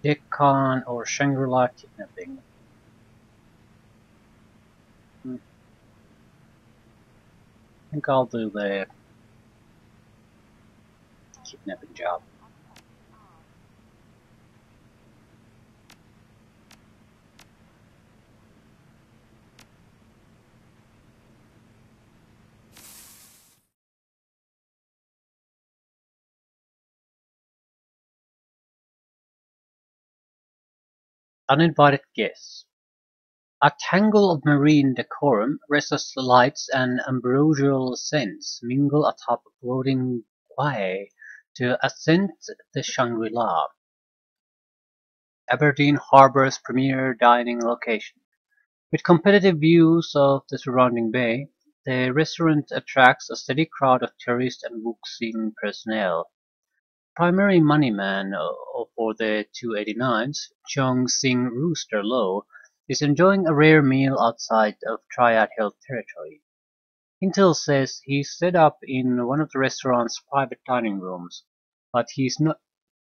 Deccan or Shangri-La kidnapping. I think I'll do the kidnapping job. Uninvited guests. A tangle of marine decorum, restless lights and ambrosial scents mingle atop a floating quay to accent the Shangri-La, Aberdeen Harbour's premier dining location. With competitive views of the surrounding bay, the restaurant attracts a steady crowd of tourists and book-seeing personnel. Primary moneyman for the 289's, Chong Sing Rooster Low, is enjoying a rare meal outside of Triad Health territory. Intel says he's set up in one of the restaurant's private dining rooms, but he's not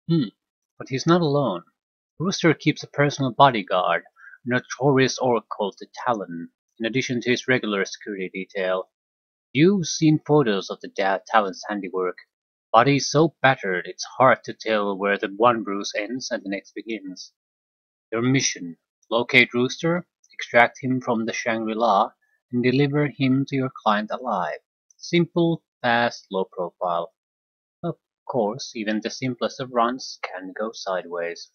but he's not alone. Rooster keeps a personal bodyguard, a notorious oracle to Talon, in addition to his regular security detail. You've seen photos of the Talon's handiwork. Bodies so battered it's hard to tell where the one bruise ends and the next begins. Your mission: locate Rooster, extract him from the Shangri-La, and deliver him to your client alive. Simple, fast, low profile. Of course, even the simplest of runs can go sideways.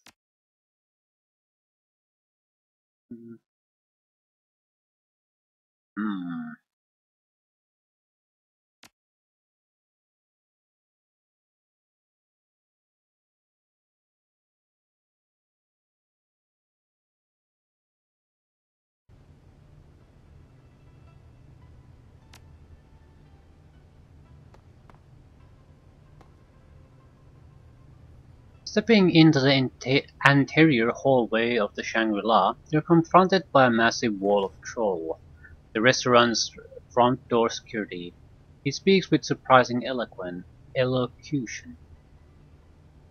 Hmm. Stepping into the anterior hallway of the Shangri-La, you're confronted by a massive wall of troll, the restaurant's front door security. He speaks with surprising elocution.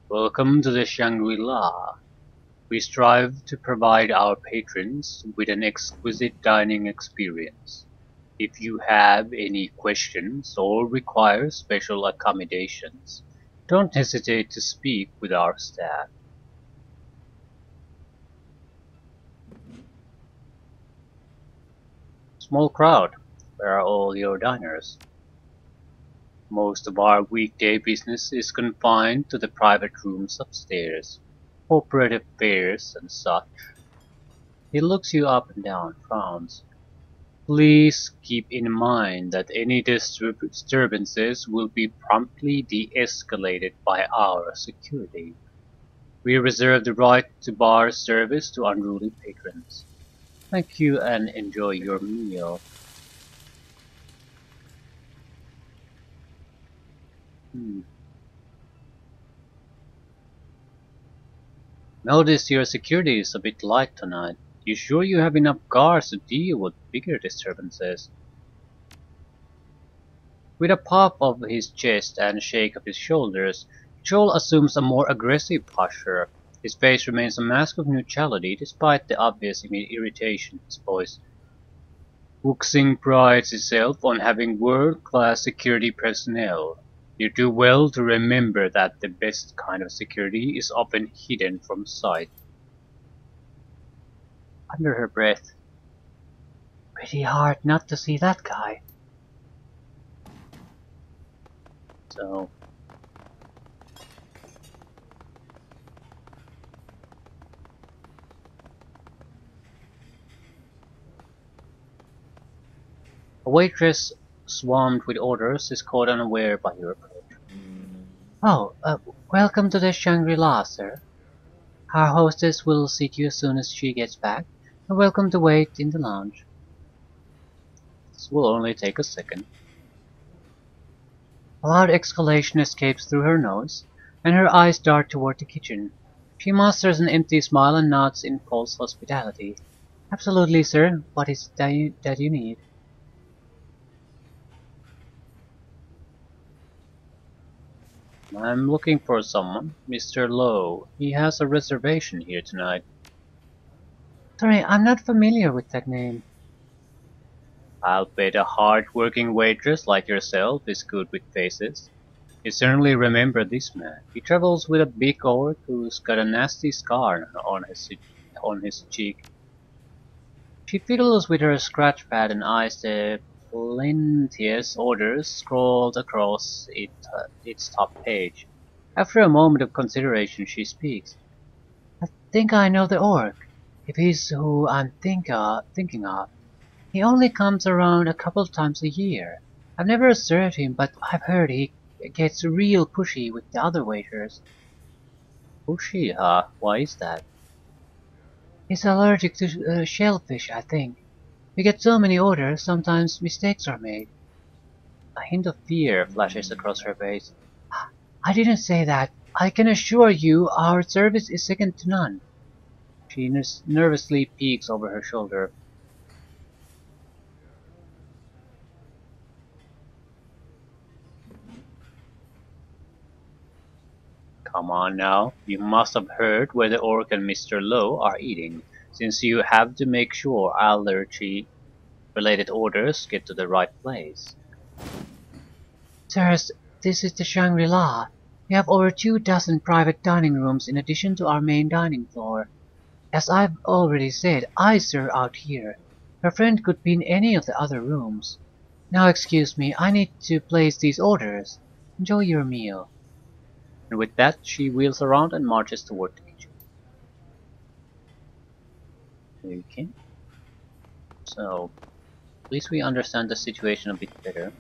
Welcome to the Shangri-La. We strive to provide our patrons with an exquisite dining experience. If you have any questions or require special accommodations, don't hesitate to speak with our staff. Small crowd. Where are all your diners? Most of our weekday business is confined to the private rooms upstairs. Corporate affairs and such. He looks you up and down, frowns. Please keep in mind that any disturbances will be promptly de-escalated by our security. We reserve the right to bar service to unruly patrons. Thank you and enjoy your meal. Hmm. Notice your security is a bit light tonight. You sure you have enough guards to deal with bigger disturbances? With a pop of his chest and a shake of his shoulders, Joel assumes a more aggressive posture. His face remains a mask of neutrality despite the obvious irritation in his voice. Wuxing prides itself on having world-class security personnel. You do well to remember that the best kind of security is often hidden from sight. Under her breath, pretty hard not to see that guy. So, a waitress swarmed with orders is caught unaware by your approach. Oh, welcome to the Shangri-La, sir. Our hostess will seat you as soon as she gets back, and welcome to wait in the lounge. This will only take a second. A loud exclamation escapes through her nose, and her eyes dart toward the kitchen. She musters an empty smile and nods in false hospitality. Absolutely, sir. What is that you need? I'm looking for someone. Mr. Lowe. He has a reservation here tonight. Sorry, I'm not familiar with that name. I'll bet a hard-working waitress like yourself is good with faces. You certainly remember this man. He travels with a big orc who's got a nasty scar on his cheek. She fiddles with her scratch pad and eyes the plenteous orders scrolled across its top page. After a moment of consideration, she speaks. I think I know the orc. If he's who I'm thinking of. He only comes around a couple times a year. I've never served him, but I've heard he gets real pushy with the other waiters. Pushy, huh? Why is that? He's allergic to shellfish, I think. We get so many orders, sometimes mistakes are made. A hint of fear flashes across her face. I didn't say that. I can assure you our service is second to none. She nervously peeks over her shoulder. Come on now, you must have heard where the orc and Mr. Lowe are eating, since you have to make sure allergy-related orders get to the right place. Sirs, this is the Shangri-La. We have over 2 dozen private dining rooms in addition to our main dining floor. As I've already said, I serve out here. Her friend could be in any of the other rooms. Now excuse me, I need to place these orders. Enjoy your meal. And with that, she wheels around and marches toward the kitchen. Okay. So, at least we understand the situation a bit better.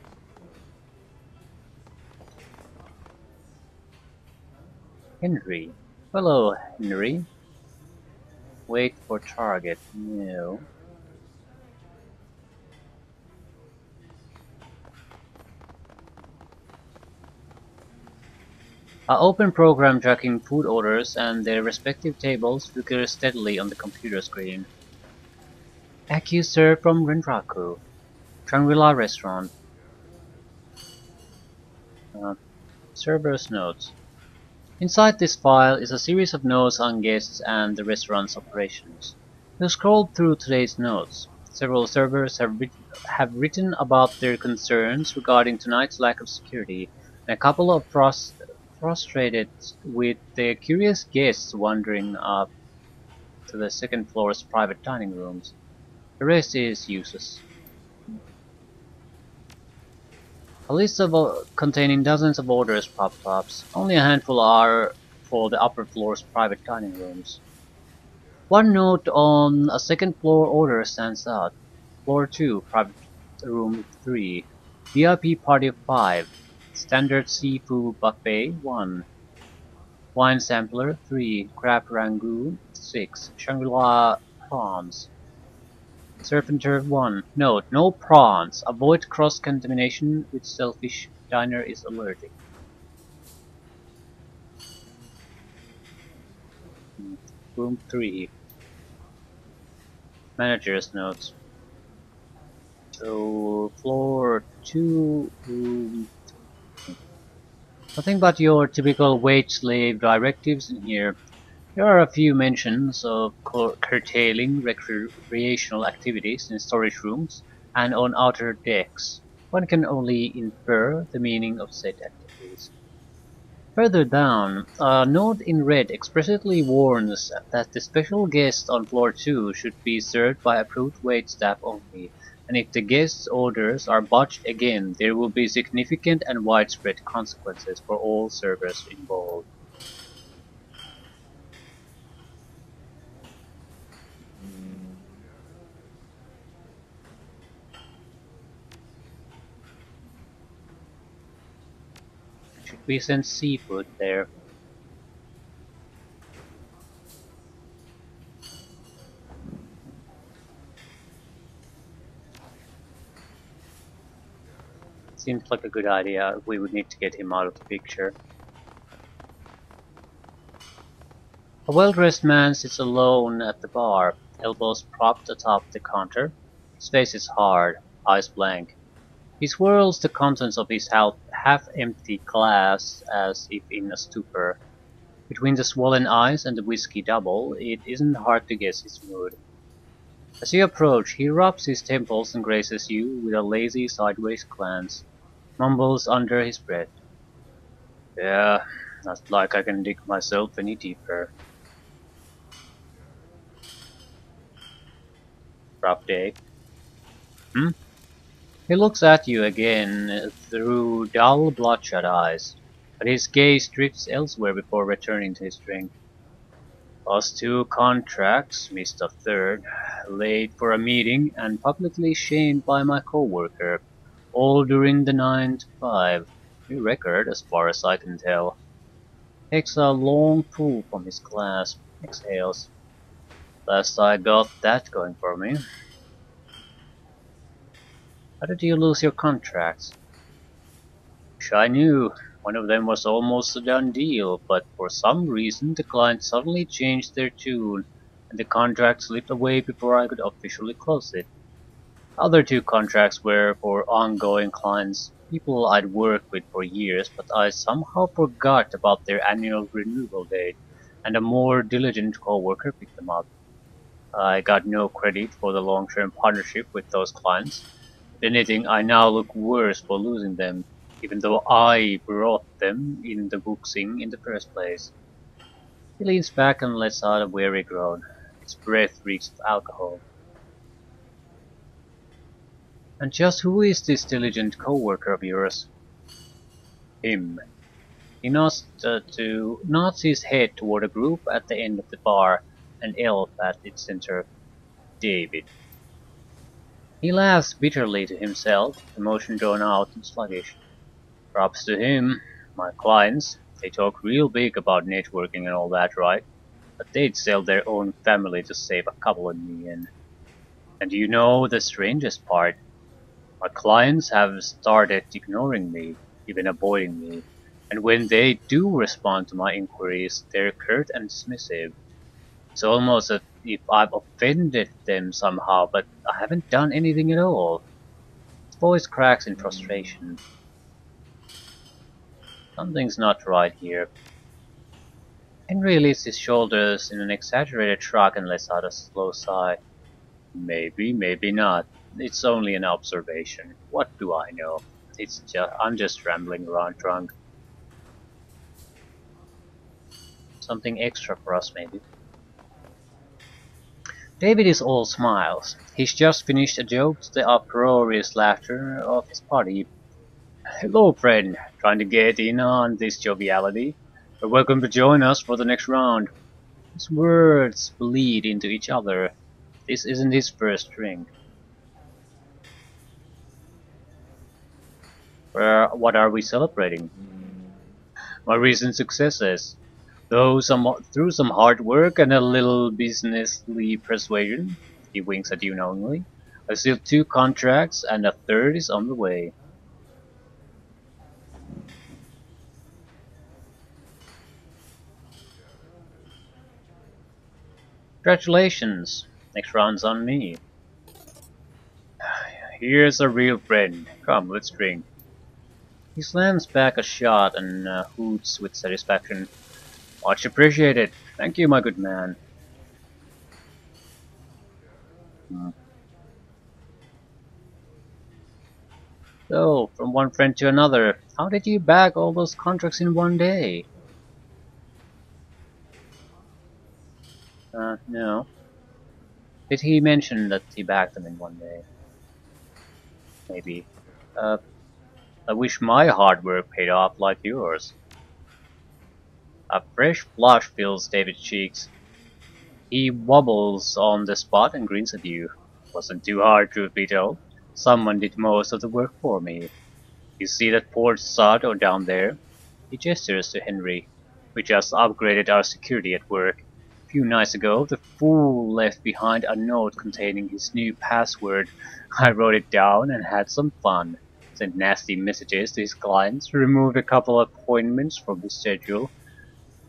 Henry. Hello, Henry. Wait for target. No. I open program tracking food orders and their respective tables flicker steadily on the computer screen. AccuServe from Renraku. Shangri-La Restaurant. Server's notes. Inside this file is a series of notes on guests and the restaurant's operations. You scroll through today's notes. Several servers have written about their concerns regarding tonight's lack of security, and a couple of frustrated with the curious guests wandering up to the second floor's private dining rooms. The rest is useless. A list containing dozens of orders popped up. Only a handful are for the upper floor's private dining rooms. One note on a second floor order stands out. Floor 2, private room 3. VIP party of 5. Standard seafood buffet 1. Wine sampler 3. Crab rangoon 6. Shangri-La prawns. Surf and Turf 1. Note: no prawns. Avoid cross-contamination with shellfish. Diner is allergic. Room 3. Manager's notes. So, floor 2, room... Nothing but your typical wage slave directives in here. There are a few mentions of curtailing recreational activities in storage rooms and on outer decks. One can only infer the meaning of said activities. Further down, a note in red explicitly warns that the special guests on floor 2 should be served by approved waitstaff only, and if the guests' orders are botched again, there will be significant and widespread consequences for all servers involved. Should we send seafood there? Seems like a good idea. We would need to get him out of the picture. A well-dressed man sits alone at the bar, elbows propped atop the counter. His face is hard, eyes blank. He swirls the contents of his half-empty glass as if in a stupor. Between the swollen eyes and the whiskey double, it isn't hard to guess his mood. As you approach, he rubs his temples and graces you with a lazy sideways glance, mumbles under his breath. Yeah, not like I can dig myself any deeper. Rough day. Hmm? He looks at you again through dull bloodshot eyes, but his gaze drifts elsewhere before returning to his drink. Lost two contracts, missed a third, late for a meeting, and publicly shamed by my coworker, all during the 9 to 5. New record, as far as I can tell. Takes a long pull from his glass, exhales. Last I got that going for me. How did you lose your contracts? Wish I knew. One of them was almost a done deal, but for some reason the client suddenly changed their tune, and the contract slipped away before I could officially close it. Other two contracts were for ongoing clients, people I'd worked with for years, but I somehow forgot about their annual renewal date, and a more diligent coworker picked them up. I got no credit for the long-term partnership with those clients. If anything, I now look worse for losing them, even though I brought them in the boxing in the first place. He leans back and lets out a weary groan. His breath reeks of alcohol. And just who is this diligent coworker of yours? Him. He nods his head toward a group at the end of the bar, an elf at its center. David. He laughs bitterly to himself, emotion drawn out and sluggish. Props to him. My clients, they talk real big about networking and all that, right? But they'd sell their own family to save a couple of million. And you know the strangest part? My clients have started ignoring me, even avoiding me. And when they do respond to my inquiries, they're curt and dismissive. It's almost as if I've offended them somehow, but I haven't done anything at all. His voice cracks in frustration. Something's not right here. Henry lifts his shoulders in an exaggerated shrug and lets out a slow sigh. Maybe, maybe not. It's only an observation. What do I know? I'm just rambling around drunk. Something extra for us, maybe. David is all smiles. He's just finished a joke to the uproarious laughter of his party. Hello, friend. Trying to get in on this joviality? You're welcome to join us for the next round. His words bleed into each other. This isn't his first drink. What are we celebrating? My recent successes. Through some hard work and a little businessly persuasion, he winks at you knowingly. I sealed two contracts and a third is on the way. Congratulations. Next round's on me. Here's a real friend. Come, let's drink. He slams back a shot and hoots with satisfaction. Much appreciated. Thank you, my good man. Hmm. So, from one friend to another, how did you bag all those contracts in one day? No. Did he mention that he bagged them in one day? Maybe. Uh, I wish my hard work paid off like yours. A fresh flush fills David's cheeks. He wobbles on the spot and grins at you. Wasn't too hard, truth be told. Someone did most of the work for me. You see that port sod or down there? He gestures to Henry. We just upgraded our security at work. A few nights ago, the fool left behind a note containing his new password. I wrote it down and had some fun. Sent nasty messages to his clients, removed a couple of appointments from his schedule.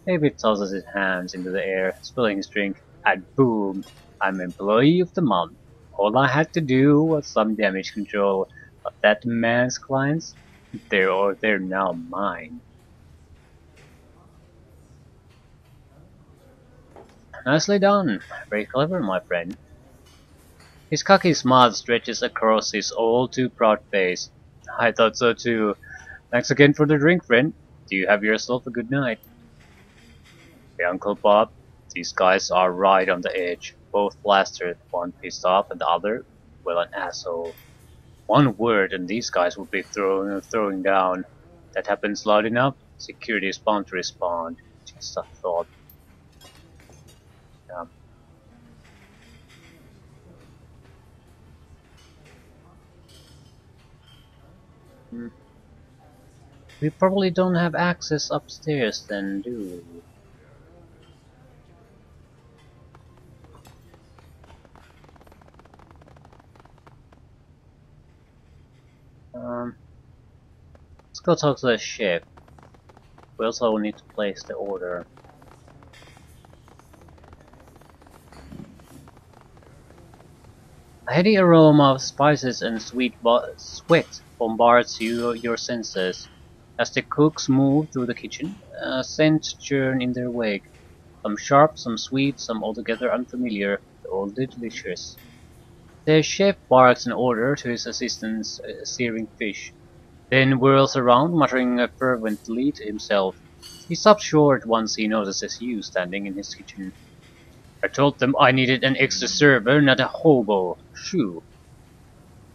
David tosses his hands into the air, spilling his drink, and boom! I'm Employee of the Month. All I had to do was some damage control, but that man's clients? They're now mine. Nicely done. Very clever, my friend. His cocky smile stretches across his all too proud face. I thought so too. Thanks again for the drink, friend. Do you have yourself a good night? Hey, Uncle Bob, these guys are right on the edge. Both plastered, one pissed off and the other, well, an asshole. One word and these guys would be throwing down. That happens loud enough, security is bound to respond. Just a thought. Um, hmm. We probably don't have access upstairs then, do we? Let's go talk to the chef. We also need to place the order. A heady aroma of spices and sweat bombards your senses. As the cooks move through the kitchen, scents churn in their wake. Some sharp, some sweet, some altogether unfamiliar, all delicious. The chef barks an order to his assistants searing fish, then whirls around, muttering fervently to himself. He stops short once he notices you standing in his kitchen. I told them I needed an extra server, not a hobo. Shoo.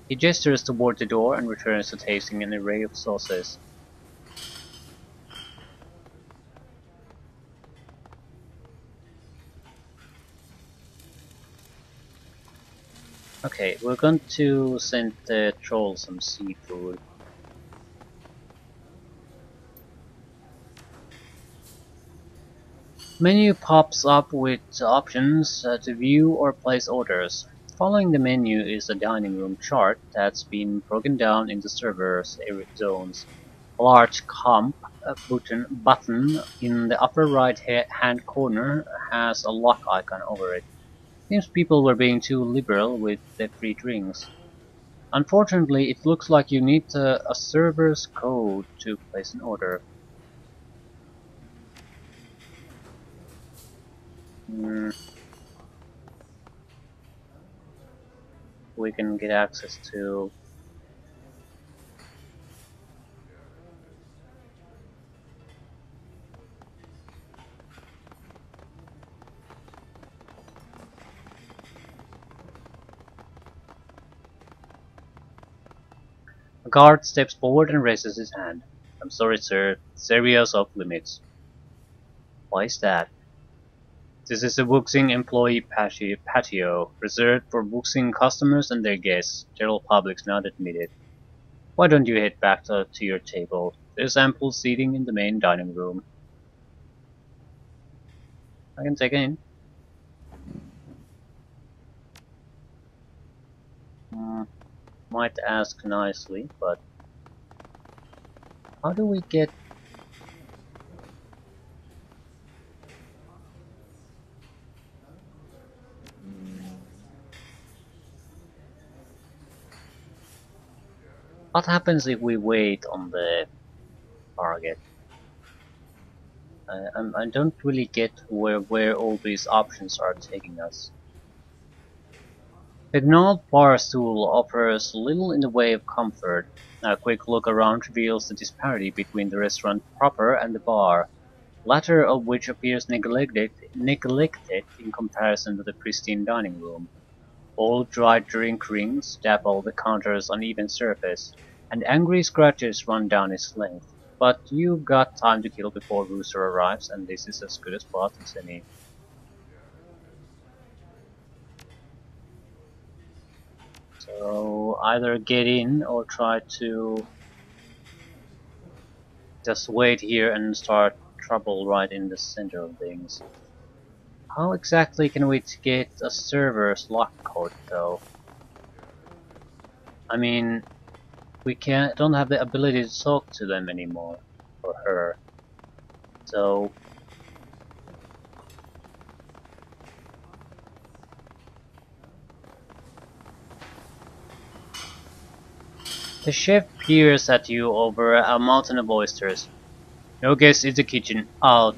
He gestures toward the door and returns to tasting an array of sauces. Okay, we're going to send the troll some seafood. Menu pops up with options to view or place orders. Following the menu is a dining room chart that's been broken down into servers zones. A large comp button in the upper right hand corner has a lock icon over it. Seems people were being too liberal with the free drinks. Unfortunately, it looks like you need a server's code to place an order. Hmm, we can get access to. A guard steps forward and raises his hand. I'm sorry, sir. This area is off limits. Why is that? This is a Wuxing employee patio, reserved for Wuxing customers and their guests. General public's not admitted. Why don't you head back to your table? There's ample seating in the main dining room. I can take it in. Hmm, might ask nicely, but how do we get... What happens if we wait on the target? I don't really get where all these options are taking us. The gnarled bar stool offers little in the way of comfort. A quick look around reveals the disparity between the restaurant proper and the bar, latter of which appears neglected in comparison to the pristine dining room. Old dry drink rings dapple the counter's uneven surface, and angry scratches run down its length. But you've got time to kill before Rooster arrives, and this is as good a spot as any. So either get in or try to just wait here and start trouble right in the center of things. How exactly can we get a server's lock code though? I mean, we don't have the ability to talk to them anymore, or her. So The chef peers at you over a mountain of oysters. No guest in the kitchen. Out.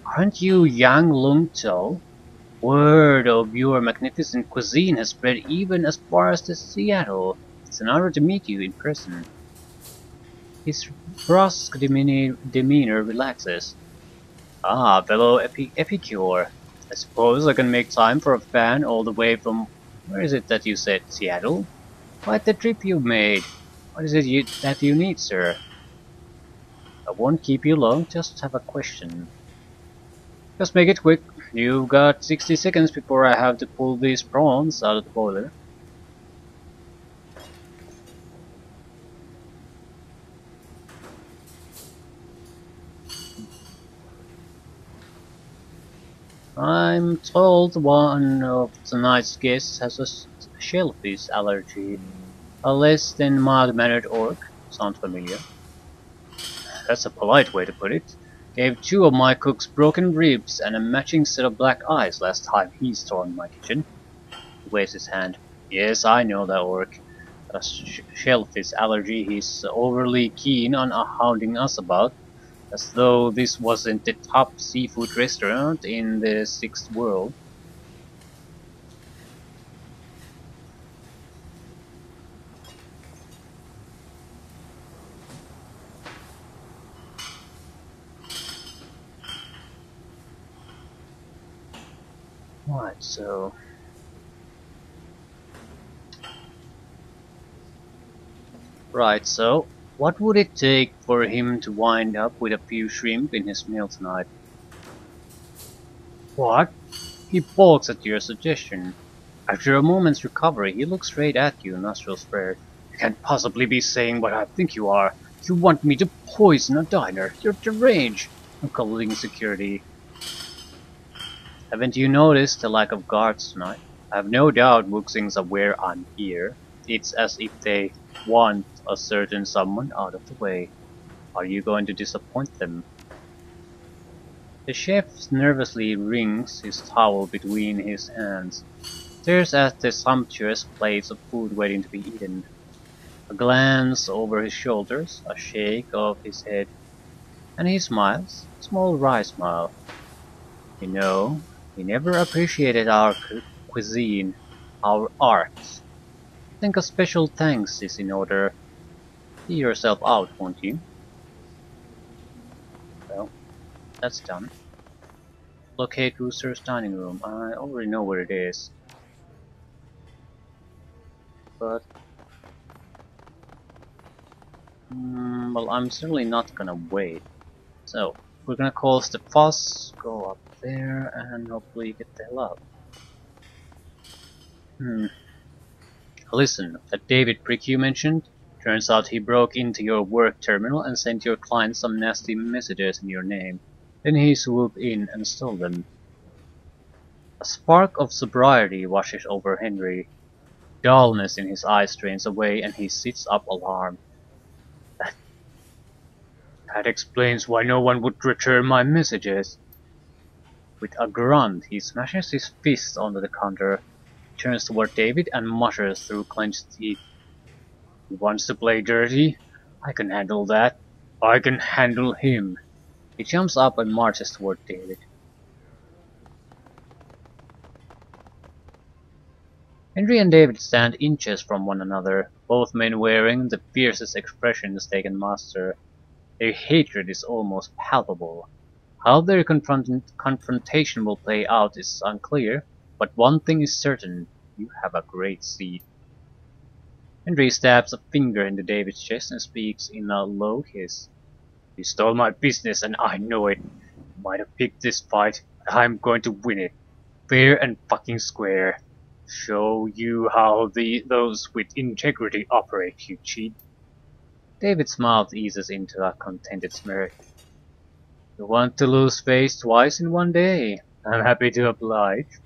Aren't you Yang Lung Tso? Word of your magnificent cuisine has spread even as far as the Seattle. It's an honor to meet you in person. His brusque demeanor relaxes. Ah, fellow epicure. I suppose I can make time for a fan all the way from... Where is it that you said? Seattle? Quite the trip you made. What is it that you need, sir? I won't keep you long, just have a question. Just make it quick. You've got 60 seconds before I have to pull these prawns out of the boiler. I'm told one of tonight's guests has a shellfish allergy. A less than mild-mannered orc. Sounds familiar. That's a polite way to put it. Gave two of my cooks broken ribs and a matching set of black eyes last time he stormed my kitchen. He waves his hand. Yes, I know that orc. A shellfish allergy he's overly keen on hounding us about, as though this wasn't the top seafood restaurant in the sixth world. Right, so... what would it take for him to wind up with a few shrimp in his meal tonight? What? He balks at your suggestion. After a moment's recovery, he looks straight at you, nostrils flared. You can't possibly be saying what I think you are. You want me to poison a diner. You're deranged. I'm calling security. Haven't you noticed the lack of guards tonight? I have no doubt Wuxing's aware I'm here. It's as if they want a certain someone out of the way. Are you going to disappoint them? The chef nervously wrings his towel between his hands, stares at the sumptuous plates of food waiting to be eaten. A glance over his shoulders, a shake of his head, and he smiles, a small wry smile. You know, he never appreciated our cuisine, our art. I think a special thanks is in order. See yourself out, won't you? Well, that's done. Locate Rooster's dining room. I already know where it is, but well, I'm certainly not gonna wait. So we're gonna call the fuss, go up there, and hopefully get the hell out. Listen, that David prick you mentioned? Turns out he broke into your work terminal and sent your client some nasty messages in your name. Then he swooped in and stole them. A spark of sobriety washes over Henry. Dullness in his eyes drains away and he sits up alarmed. That explains why no one would return my messages. With a grunt, he smashes his fist onto the counter, turns toward David and mutters through clenched teeth. He wants to play dirty? I can handle that. I can handle him. He jumps up and marches toward David. Henry and David stand inches from one another, both men wearing the fiercest expressions they can master. Their hatred is almost palpable. How their confrontation will play out is unclear, but one thing is certain, you have a great seat. Henry stabs a finger into David's chest and speaks in a low hiss. You stole my business and I know it. You might have picked this fight, but I'm going to win it. Fair and fucking square. Show you how those with integrity operate, you cheat. David's mouth eases into a contented smirk. You want to lose face twice in one day? I'm happy to oblige,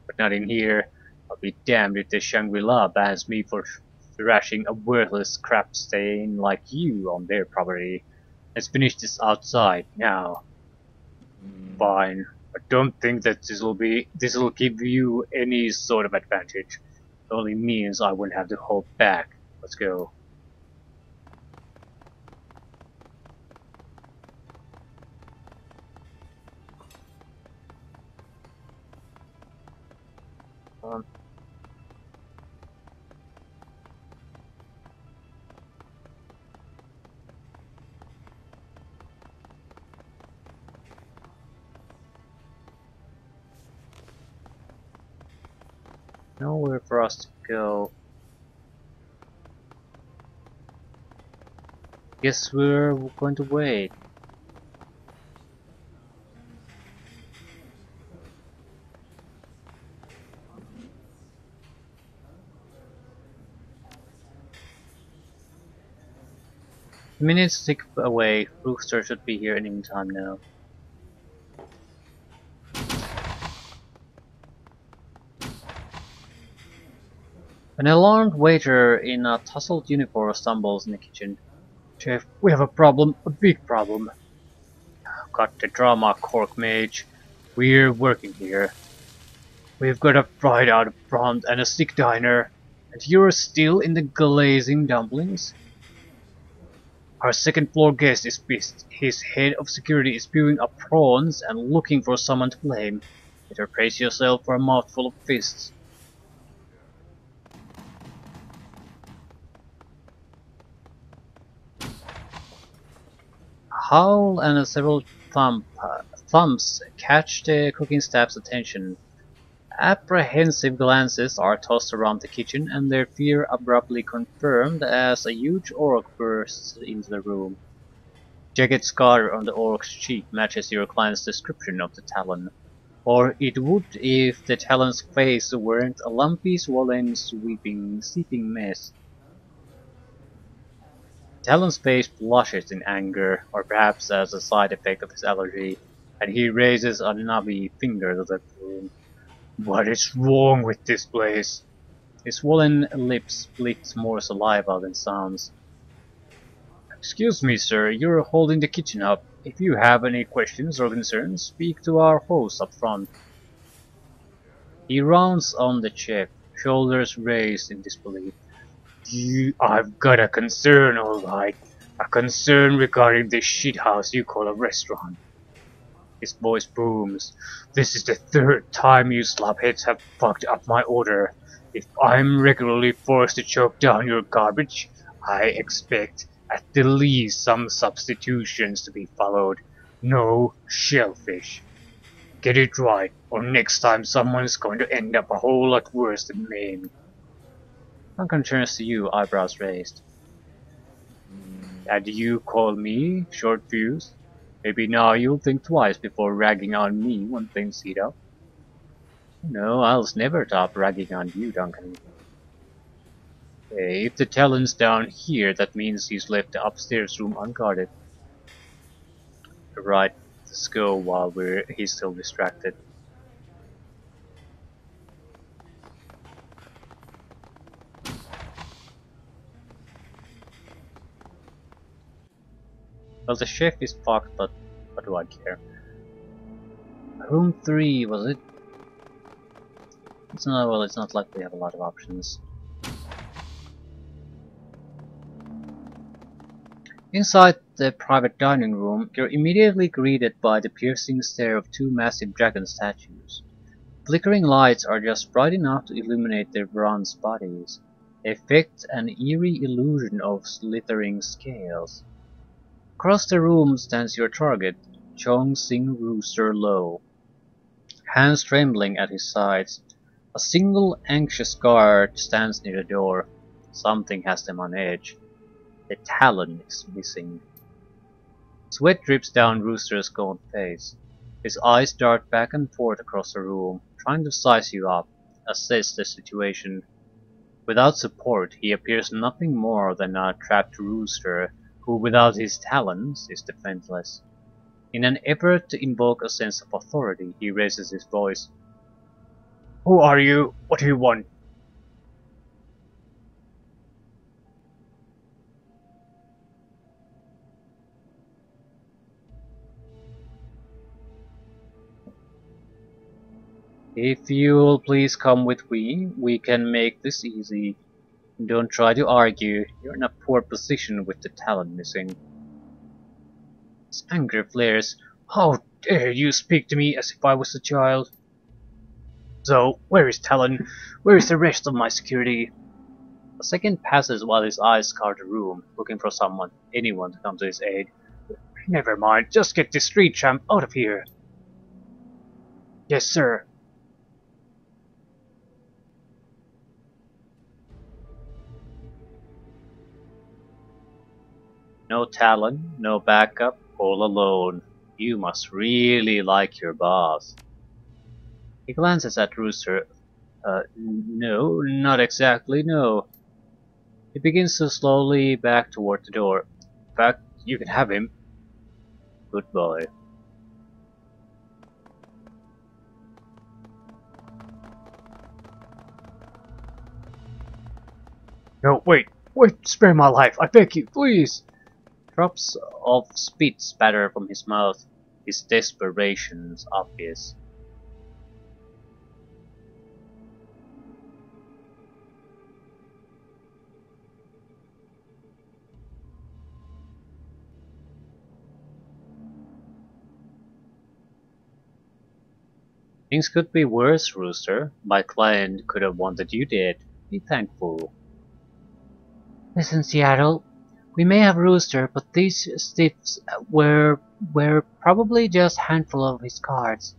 but not in here. I'll be damned if the Shangri-La bans me for thrashing a worthless crap stain like you on their property. Let's finish this outside, now. Fine. I don't think that this'll give you any sort of advantage. It only means I won't have to hold back. Let's go. Um, Nowhere for us to go. Guess we're going to wait. Minutes tick away. Rooster should be here any time now. An alarmed waiter in a tousled uniform stumbles in the kitchen. Chef, we have a problem, a big problem. Cut the drama, cork mage. We're working here. We've got a bride out front and a stick diner, and you're still in the glazing dumplings? Our second floor guest is pissed. His head of security is spewing up prawns and looking for someone to blame. Better brace yourself for a mouthful of fists. Howl and several thumbs catch the cooking staff's attention. Apprehensive glances are tossed around the kitchen, and their fear abruptly confirmed as a huge orc bursts into the room. Jagged scar on the orc's cheek matches your client's description of the talon. Or it would if the talon's face weren't a lumpy, swollen, seeping mess. Talon's face blushes in anger, or perhaps as a side effect of his allergy, and he raises a knobby finger to the room. What is wrong with this place? His swollen lips split more saliva than sounds. Excuse me, sir, you're holding the kitchen up. If you have any questions or concerns, speak to our host up front. He rounds on the chef, shoulders raised in disbelief. I've got a concern, alright. A concern regarding this shithouse you call a restaurant. His voice booms. This is the third time you slopheads have fucked up my order. If I'm regularly forced to choke down your garbage, I expect at the least some substitutions to be followed. No shellfish. Get it right, or next time someone's going to end up a whole lot worse than me. My concerns to you, eyebrows raised. And you call me short fuse? Maybe now you'll think twice before ragging on me when things heat up. No, I'll never stop ragging on you, Duncan. Hey, if the talon's down here, that means he's left the upstairs room unguarded. Right, let's go while he's still distracted. Well, the chef is fucked, but what do I care? Room 3, was it? It's not, well, it's not like we have a lot of options. Inside the private dining room, you're immediately greeted by the piercing stare of two massive dragon statues. Flickering lights are just bright enough to illuminate their bronze bodies. They effect an eerie illusion of slithering scales. Across the room stands your target, Chong Sing Rooster Low, hands trembling at his sides. A single anxious guard stands near the door. Something has them on edge. The talon is missing. Sweat drips down Rooster's gaunt face. His eyes dart back and forth across the room, trying to size you up, assess the situation. Without support, he appears nothing more than a trapped rooster who, without his talons, is defenseless. In an effort to invoke a sense of authority, he raises his voice. Who are you? What do you want? If you'll please come with me, we can make this easy. Don't try to argue. You're in a poor position with the talent missing. His anger flares. How dare you speak to me as if I was a child? So, where is Talon? Where is the rest of my security? A second passes while his eyes scour the room, looking for someone, anyone to come to his aid. Never mind, just get this street champ out of here. Yes, sir. No Talon, no backup, all alone. You must really like your boss. He glances at Rooster. No, not exactly, no. He begins to slowly back toward the door. In fact, you can have him. Goodbye. No, wait, spare my life, I beg you, please! Drops of spit spatter from his mouth. His desperation is obvious. Things could be worse, Rooster. My client could have wanted you dead. Be thankful. Listen, Seattle. We may have Rooster, but these stiffs were probably just a handful of his cards.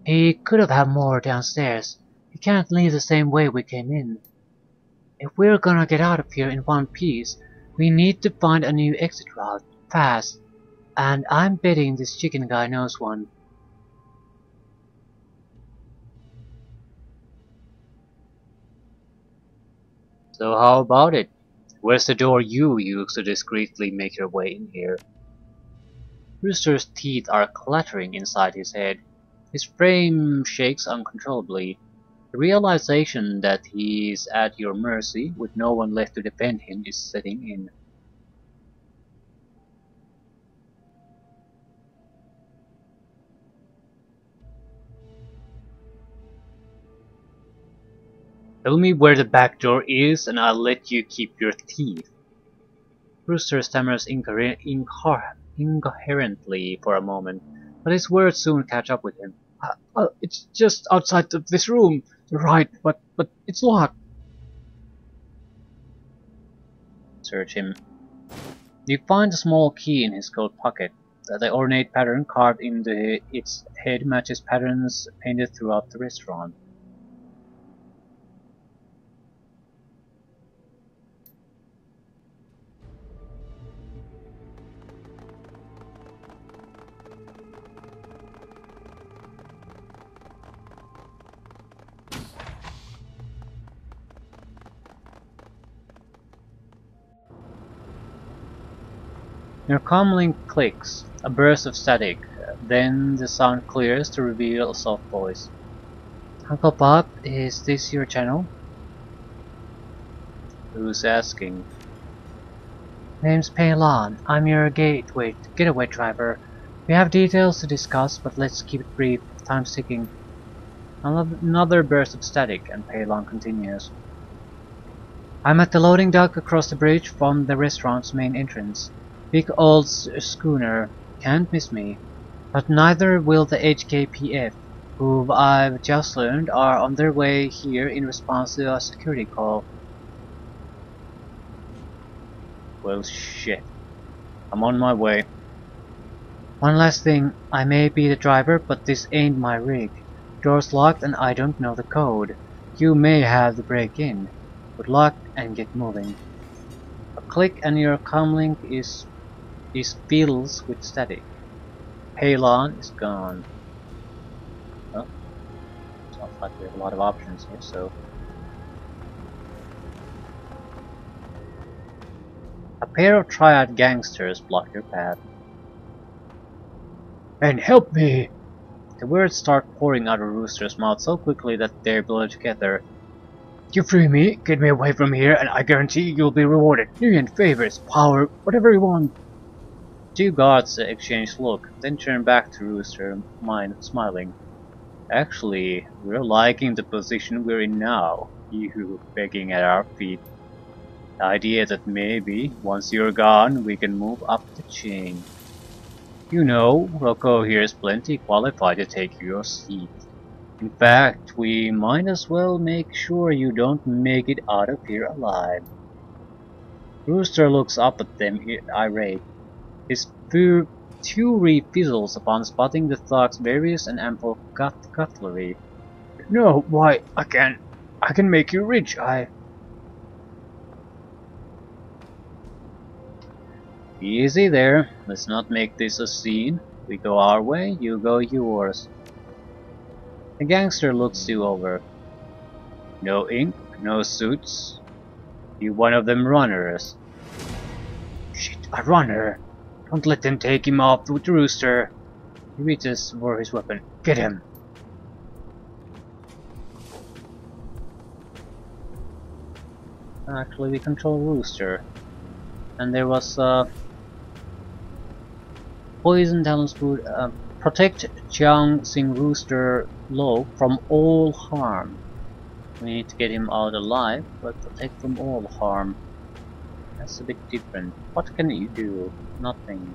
He could have had more downstairs. We can't leave the same way we came in. If we're gonna get out of here in one piece, we need to find a new exit route, fast. And I'm betting this chicken guy knows one. So how about it? Where's the door you use to discreetly make your way in here? Rooster's teeth are clattering inside his head. His frame shakes uncontrollably. The realization that he's at your mercy with no one left to defend him is setting in. Tell me where the back door is and I'll let you keep your teeth. Rooster stammers incoherently for a moment, but his words soon catch up with him. It's just outside of this room. You're right, but it's locked. Search him. You find a small key in his coat pocket. The ornate pattern carved into its head matches patterns painted throughout the restaurant. Your comlink clicks, a burst of static, then the sound clears to reveal a soft voice. Uncle Bob, is this your channel? Who's asking? Name's Peilon. I'm your getaway driver. We have details to discuss, but let's keep it brief. Time's ticking. Another burst of static, and Peilon continues. I'm at the loading dock across the bridge from the restaurant's main entrance. Big old schooner, can't miss me. But neither will the HKPF, who I've just learned are on their way here in response to a security call. Well, shit. I'm on my way. One last thing, I may be the driver, but this ain't my rig. Door's locked and I don't know the code. You may have to break in. Good luck and get moving. A click and your comlink is fills with static. Peilon is gone. Well, sounds like we have a lot of options here, so. A pair of triad gangsters block your path. And help me! The words start pouring out of Rooster's mouth so quickly that they blur together. You free me, get me away from here, and I guarantee you'll be rewarded. Million favors, power, whatever you want. Two guards exchange look, then turn back to Rooster, smiling. Actually, we're liking the position we're in now. You begging at our feet. The idea that maybe, once you're gone, we can move up the chain. You know, Rocco here is plenty qualified to take your seat. In fact, we might as well make sure you don't make it out of here alive. Rooster looks up at them irate. His fury fizzles upon spotting the thug's various and ample cutlery. No, why, I can make you rich, Easy there, let's not make this a scene. We go our way, you go yours. The gangster looks you over. No ink, no suits. You one of them runners. Shit, a runner! Don't let them take him off with Rooster. He reaches for his weapon. Get him! Actually, we control Rooster. And there was poison talents food. Protect Jiang Sing Rooster Low from all harm. We need to get him out alive, but protect from all harm. That's a bit different. What can you do? Nothing.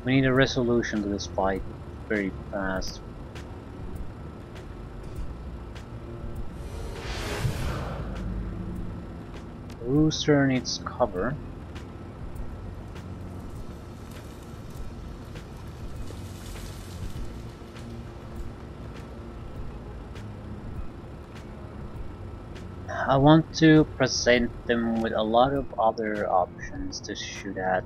We need a resolution to this fight very fast. Rooster needs cover. I want to present them with a lot of other options to shoot at.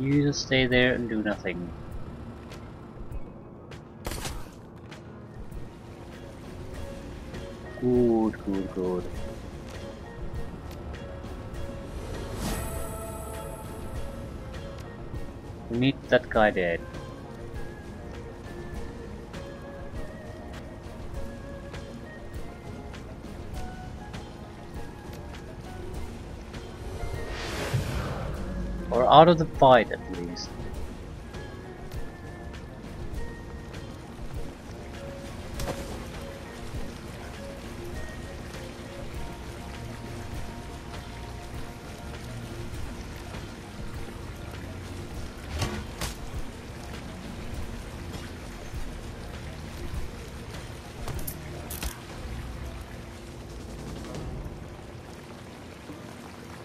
You just stay there and do nothing. Good, good, good. We need that guy dead. Or out of the fight at least.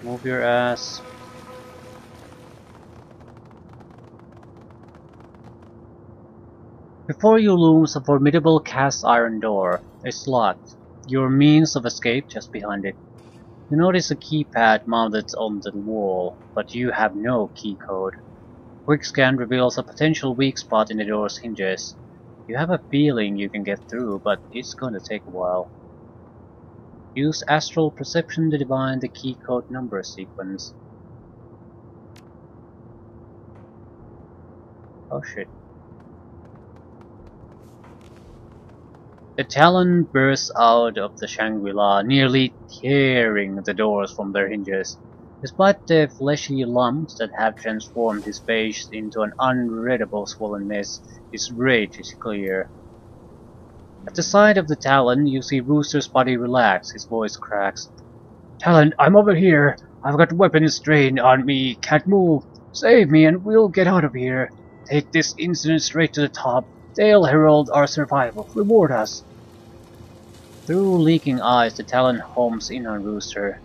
Move your ass. Before you looms a formidable cast iron door. It's locked. Your means of escape just behind it. You notice a keypad mounted on the wall, but you have no key code. Quick scan reveals a potential weak spot in the door's hinges. You have a feeling you can get through, but it's gonna take a while. Use astral perception to divine the key code number sequence. Oh shit. The talon bursts out of the Shangri-La, nearly tearing the doors from their hinges. Despite the fleshy lumps that have transformed his face into an unreadable swollen mess, his rage is clear. At the sight of the Talon, you see Rooster's body relax, his voice cracks. Talon, I'm over here! I've got weapons trained on me, can't move! Save me and we'll get out of here! Take this incident straight to the top. They'll herald our survival. Reward us! Through leaking eyes, the Talon homes in on Rooster.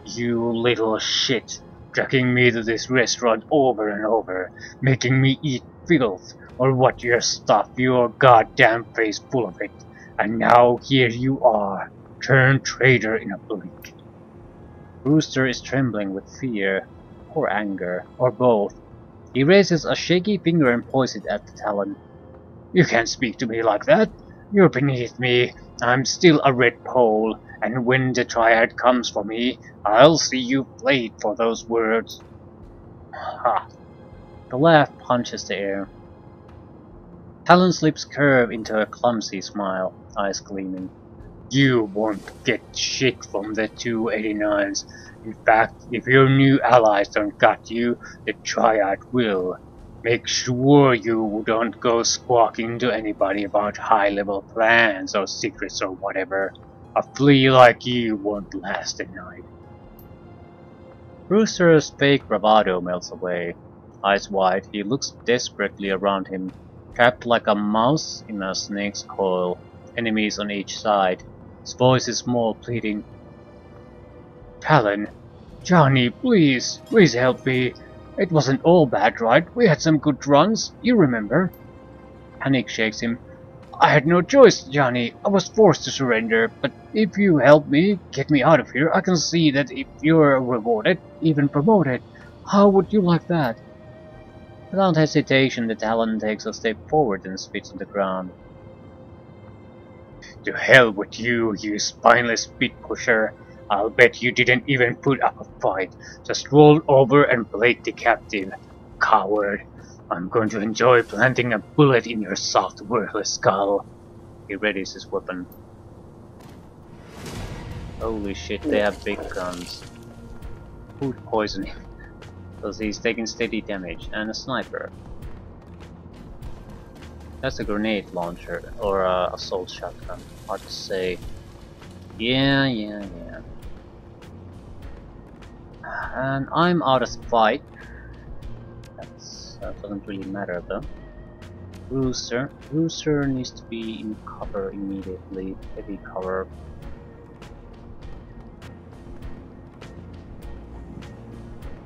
You little shit! dragging me to this restaurant over and over, making me eat filth, or what your stuff, your goddamn face full of it. And now here you are, turned traitor in a blink. Rooster is trembling with fear, or anger, or both. He raises a shaky finger and points it at the Talon. You can't speak to me like that. You're beneath me. I'm still a red pole, and when the triad comes for me, I'll see you played for those words. Ha! The laugh punches the air. Talon's lips curve into a clumsy smile, eyes gleaming. You won't get shit from the 289s. In fact, if your new allies don't got you, the triad will. Make sure you don't go squawking to anybody about high-level plans or secrets or whatever. A flea like you won't last a night. Rooster's fake bravado melts away. Eyes wide, he looks desperately around him, trapped like a mouse in a snake's coil, enemies on each side. His voice is small, pleading. Talon, Johnny, please help me. It wasn't all bad, right? We had some good runs, you remember? Panic shakes him. I had no choice, Johnny. I was forced to surrender, but if you help me, get me out of here, I can see that if you're rewarded, even promoted. How would you like that? Without hesitation, the Talon takes a step forward and spits on the ground. To hell with you, you spineless spit pusher. I'll bet you didn't even put up a fight. Just rolled over and played the captive. Coward. I'm going to enjoy planting a bullet in your soft, worthless skull. He readies his weapon. Holy shit, they have big guns. Food poisoning. Because he's taking steady damage. And a sniper. That's a grenade launcher. Or a assault shotgun. Hard to say. Yeah. And I'm out of fight. That doesn't really matter though. Rooster needs to be in cover immediately. Heavy cover.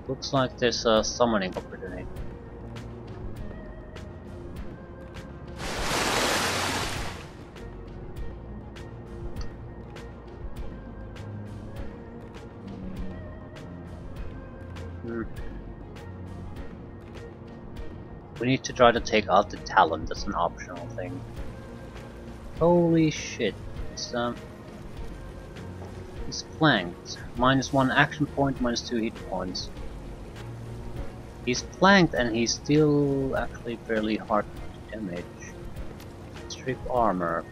Looks like there's a summoning opportunity. We need to try to take out the Talon, that's an optional thing. Holy shit, it's flanked. -1 action point, -2 hit points. He's flanked and he's still actually fairly hard to damage. Strip armor.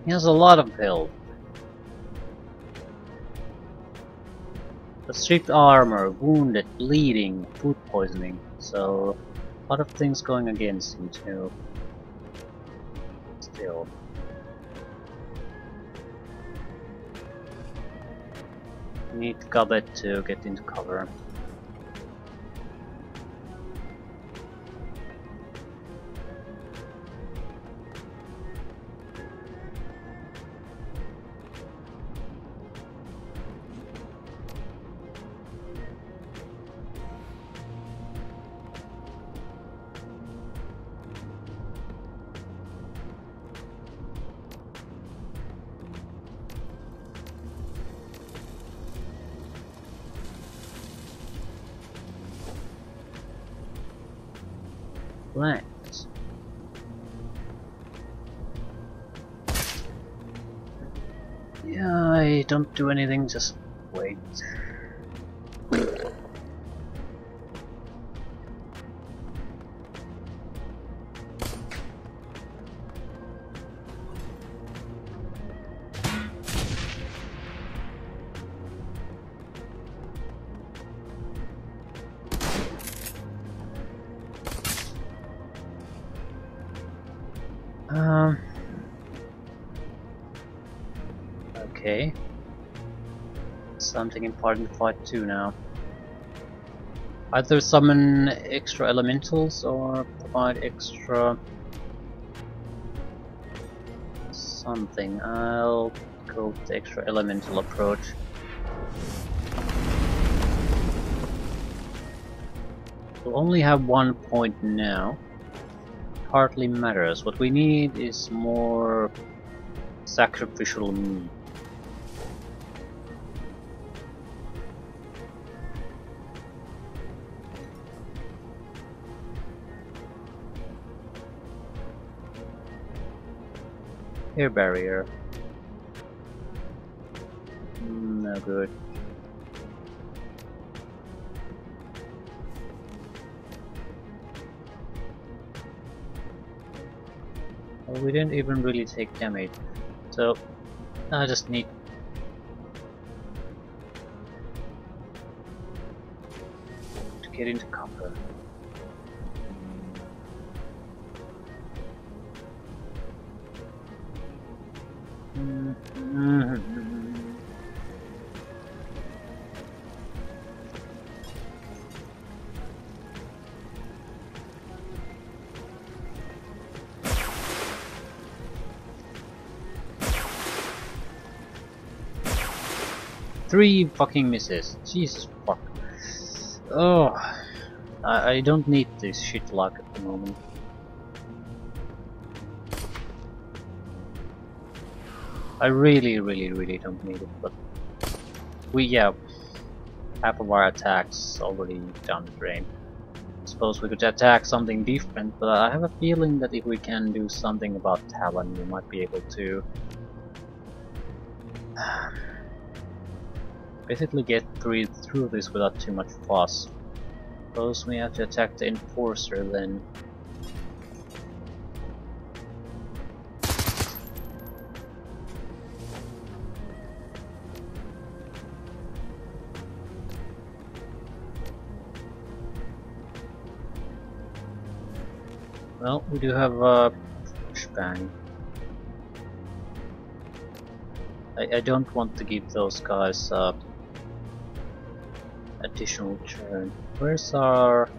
He has a lot of health. The stripped armor, wounded, bleeding, food poisoning, so a lot of things going against him too. Still. Need Gubbet to get into cover. Flanked. Yeah, I don't do anything, just wait. Okay. Something important to fight too now. Either summon extra elementals or provide extra something. I'll go with the extra elemental approach. We'll only have 1 point now. Hardly matters. What we need is more sacrificial meat. Air barrier. No good. Well, we didn't even really take damage, so I just need to get into cover. Three fucking misses. Jesus fuck. Oh, I don't need this shit luck at the moment. I really don't need it, but yeah, half of our attacks already down the drain. Suppose we could attack something different, but I have a feeling that if we can do something about Talon, we might be able to basically get through this without too much fuss. Suppose we have to attack the Enforcer then. Well, we do have a flashbang. I don't want to give those guys additional turn. Where's our...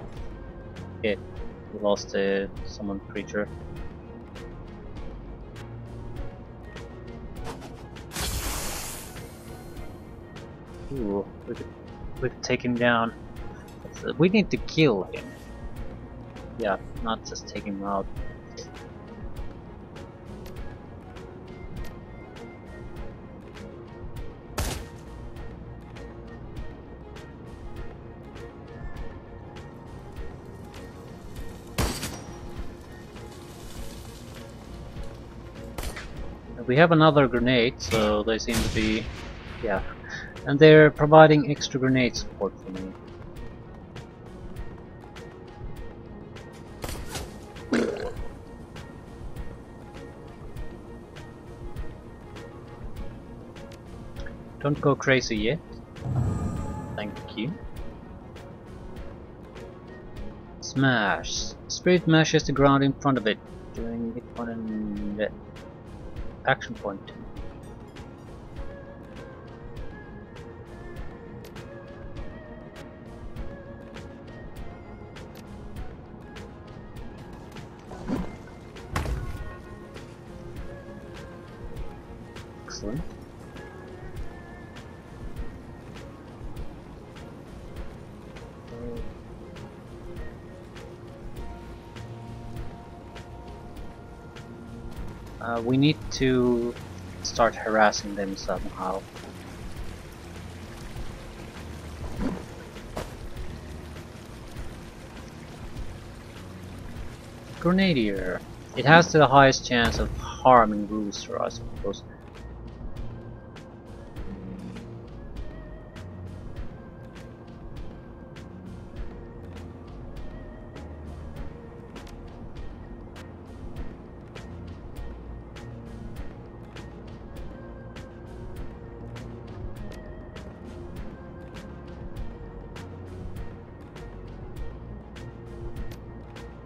Okay, we lost a summon creature. Ooh, we could take him down. We need to kill him. Yeah, not just take him out. We have another grenade, so they seem to be... yeah. And they're providing extra grenade support for me. Don't go crazy yet. Thank you. Smash. Spirit mashes the ground in front of it, doing it on an action point. Excellent. We need to start harassing them somehow. Grenadier. It has the highest chance of harming Rooster, I suppose.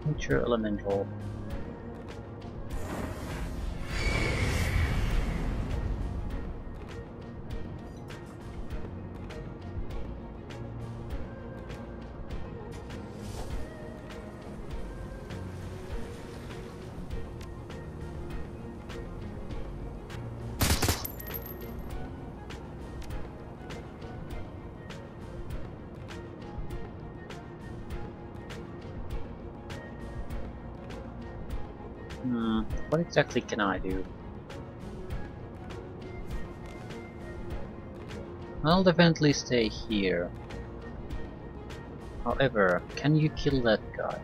Nature Elemental. What exactly can I do? I'll definitely stay here. However, can you kill that guy?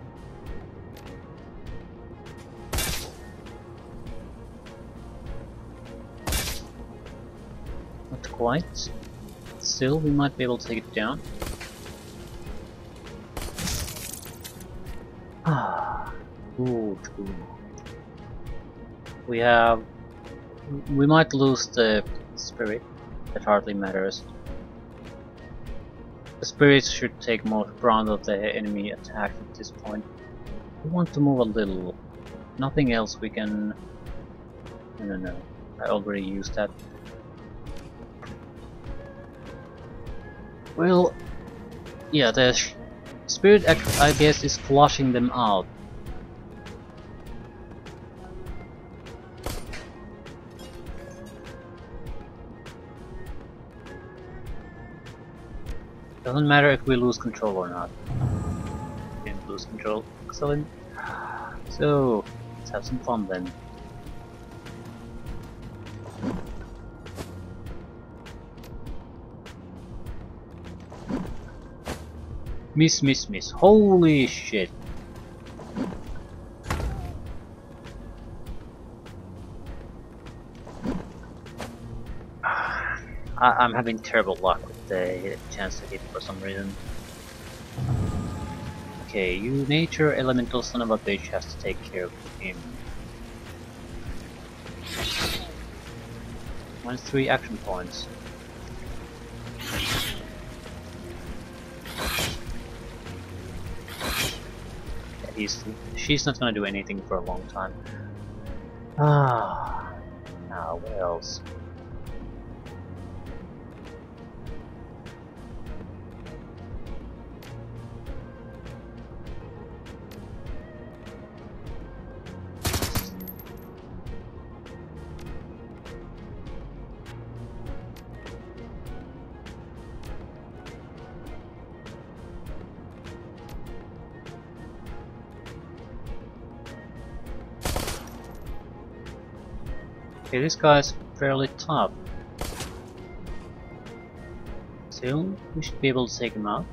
Not quite. Still, we might be able to take it down. Ah, good. We might lose the spirit. That hardly matters. The spirits should take more ground of the enemy attack at this point. We want to move a little. Nothing else we can... No. I already used that. Well, yeah, the spirit I guess is flushing them out. Doesn't matter if we lose control or not. Didn't lose control. Excellent. So, let's have some fun then. Miss. Holy shit. I'm having terrible luck with the chance to hit for some reason. Okay, you nature elemental son of a bitch has to take care of him. -3 action points. Yeah, she's not gonna do anything for a long time. Now what else? Okay, this guy's fairly tough. Still, we should be able to take him out.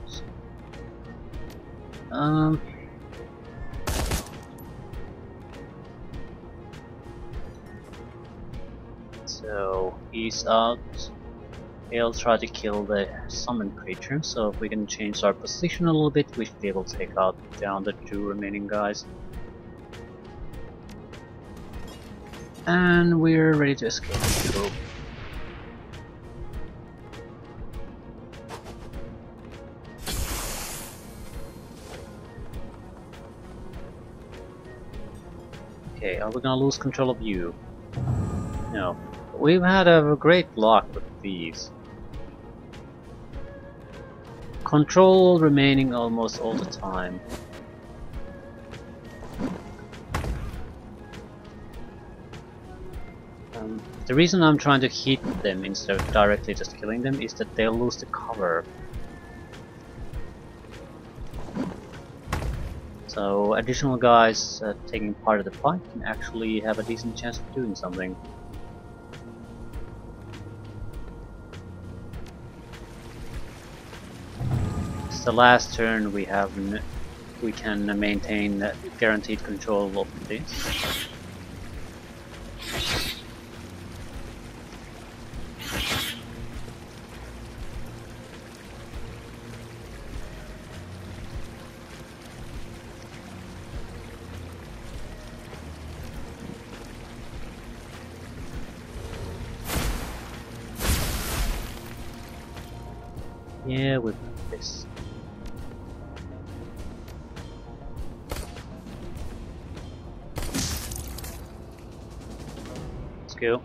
So he's out. He'll try to kill the summoned creature, so if we can change our position a little bit, we should be able to take out down the 2 remaining guys. And we're ready to escape. So, okay, are we gonna lose control of you? No. We've had a great luck with these. Control remaining almost all the time. The reason I'm trying to hit them instead of directly just killing them is that they'll lose the cover. So additional guys taking part of the fight can actually have a decent chance of doing something. It's the last turn we have. We can maintain guaranteed control of this. Yeah, we've got this. Let's go.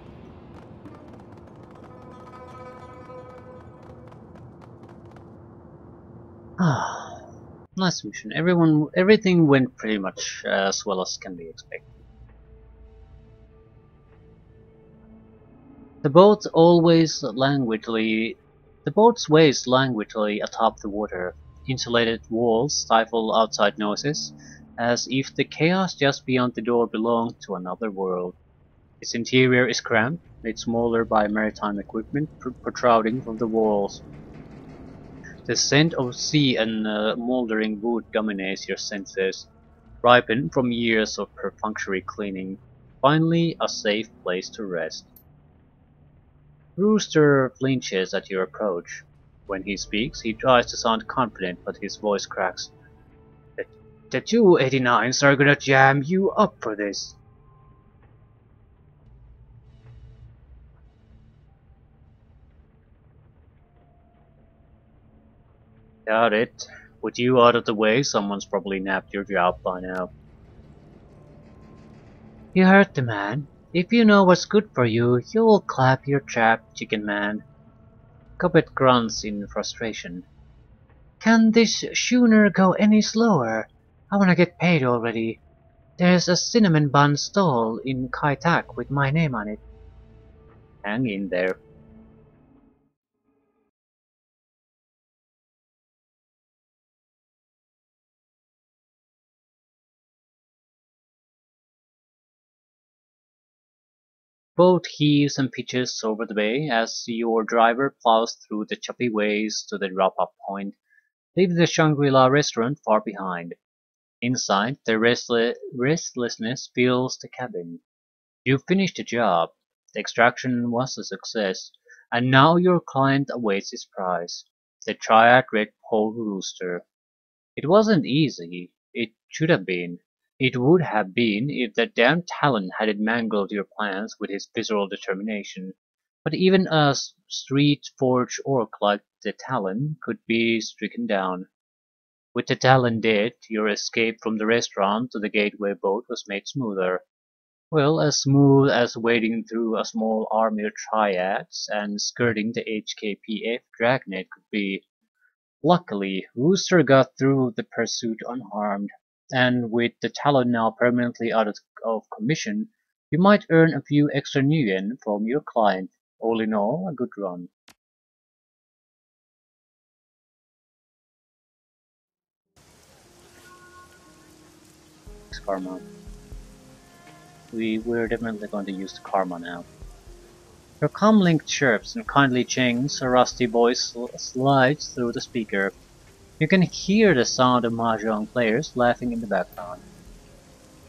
Nice mission. Everything went pretty much as well as can be expected. The boat sways languidly atop the water. Insulated walls stifle outside noises. as if the chaos just beyond the door belonged to another world. Its interior is cramped, made smaller by maritime equipment protruding from the walls. The scent of sea and moldering wood dominates your senses, ripened from years of perfunctory cleaning. Finally, a safe place to rest. Rooster flinches at your approach. When he speaks, he tries to sound confident, but his voice cracks. The, the 289s are gonna jam you up for this. Doubt it. With you out of the way, someone's probably nabbed your job by now. You heard the man. If you know what's good for you, you'll clap your trap, chicken man. Cobbett grunts in frustration. Can this schooner go any slower? I wanna get paid already. There's a cinnamon bun stall in Kai Tak with my name on it. Hang in there. Boat heaves and pitches over the bay as your driver plows through the choppy ways to the drop-off point, leaving the Shangri-La restaurant far behind. Inside, the restlessness fills the cabin. You finished the job. The extraction was a success, and now your client awaits his prize, the Triad Red Pole Rooster. It wasn't easy. It should have been. It would have been if that damn Talon hadn't mangled your plans with his visceral determination. But even a street-forged orc like the Talon could be stricken down. With the Talon dead, your escape from the restaurant to the gateway boat was made smoother. Well, as smooth as wading through a small army of triads and skirting the HKPF dragnet could be. Luckily, Rooster got through the pursuit unharmed, and with the Talon now permanently out of commission, you might earn a few extra nuyen from your client. All in all, a good run. Thanks, Karma. We're definitely going to use the Karma now. Your comlink chirps and kindly chings, a rusty voice slides through the speaker. You can hear the sound of mahjong players laughing in the background.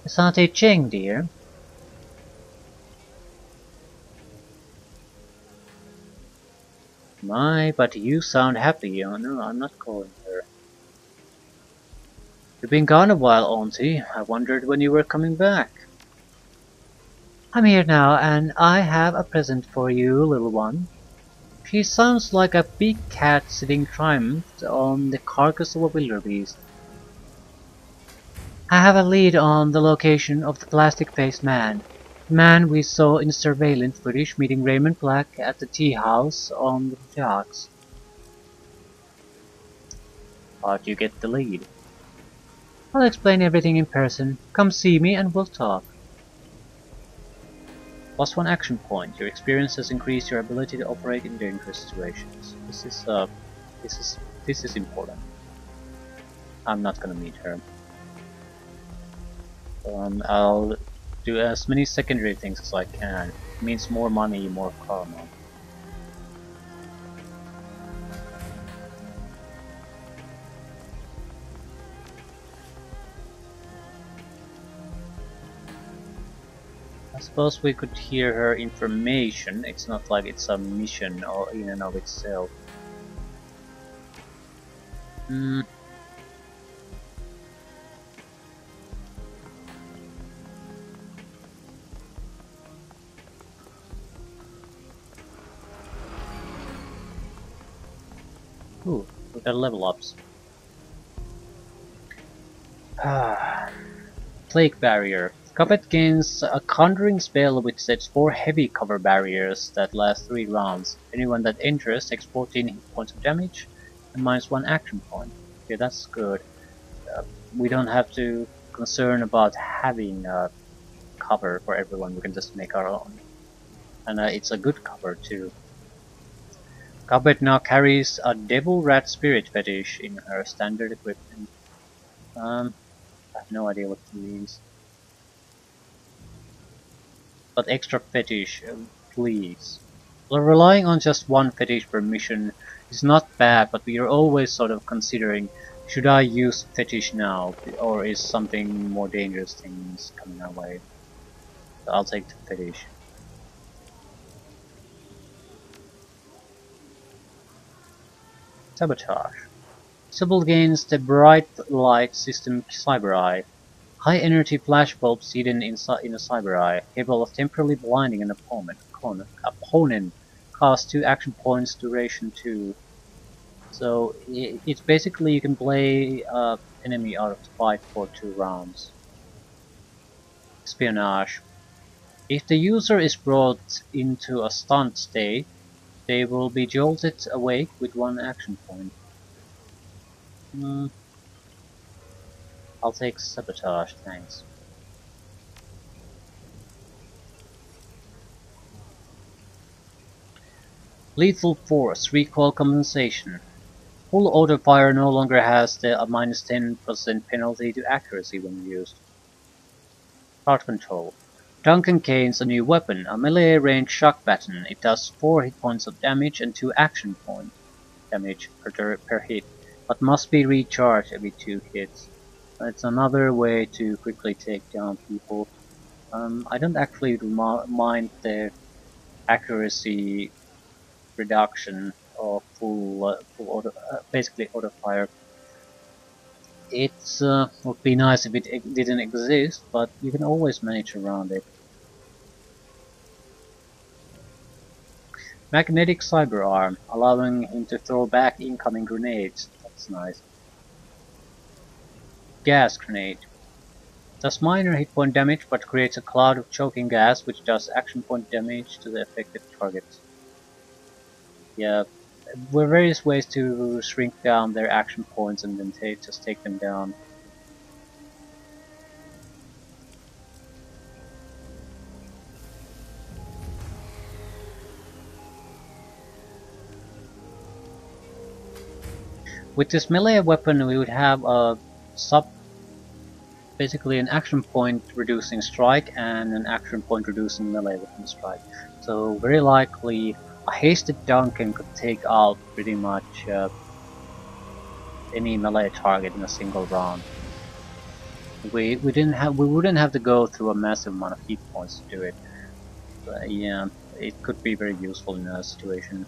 Asante Cheng, dear. My, but you sound happy. Oh no, I'm not calling her. You've been gone a while, Auntie. I wondered when you were coming back. I'm here now, and I have a present for you, little one. She sounds like a big cat sitting triumphed on the carcass of a wildebeest. I have a lead on the location of the plastic-faced man. The man we saw in surveillance footage meeting Raymond Black at the tea house on the docks. How'd you get the lead? I'll explain everything in person. Come see me and we'll talk. Plus one action point. Your experience has increased your ability to operate in dangerous situations. This is important. I'm not gonna meet her. I'll do as many secondary things as I can. It means more money, more karma. I suppose we could hear her information. It's not like it's a mission or in and of itself. Ooh, we got level ups. Plague Barrier. Cobbett gains a Conjuring spell which sets 4 heavy cover barriers that last 3 rounds. Anyone that enters takes 14 hit points of damage and -1 action point. Okay, that's good. We don't have to concern about having cover for everyone, we can just make our own. And it's a good cover too. Cobbett now carries a Devil Rat Spirit Fetish in her standard equipment. I have no idea what it means. But extra fetish, please. Well, relying on just one fetish per mission is not bad, but we are always sort of considering, should I use fetish now, or is something more dangerous things coming our way? So I'll take the fetish. Sabotage. Sybil gains the bright light system Cyber Eye. High energy flashbulbs hidden in a Cyber Eye, capable of temporarily blinding an opponent. Cost 2 action points, duration 2. So it's basically you can play enemy out of the fight for 2 rounds. Espionage. If the user is brought into a stunned state, they will be jolted awake with 1 action point. Hmm, I'll take sabotage, thanks. Lethal Force Recoil Compensation. Full auto fire no longer has the -10% penalty to accuracy when used. Crowd control. Duncan gains a new weapon, a melee range shock baton. It does 4 hit points of damage and 2 action point damage per hit, but must be recharged every 2 hits. It's another way to quickly take down people. I don't actually mind the accuracy reduction of full auto, basically auto fire. It would be nice if it didn't exist, but you can always manage around it. Magnetic cyber arm, allowing him to throw back incoming grenades. That's nice. Gas grenade. Does minor hit point damage but creates a cloud of choking gas which does action point damage to the affected target. Yeah, there are various ways to shrink down their action points and then just take them down. With this melee weapon we would have a basically an action point reducing strike and an action point reducing melee weapon strike. So very likely a hasted Duncan could take out pretty much any melee target in a single round. We wouldn't have to go through a massive amount of hit points to do it. But yeah, it could be very useful in a situation.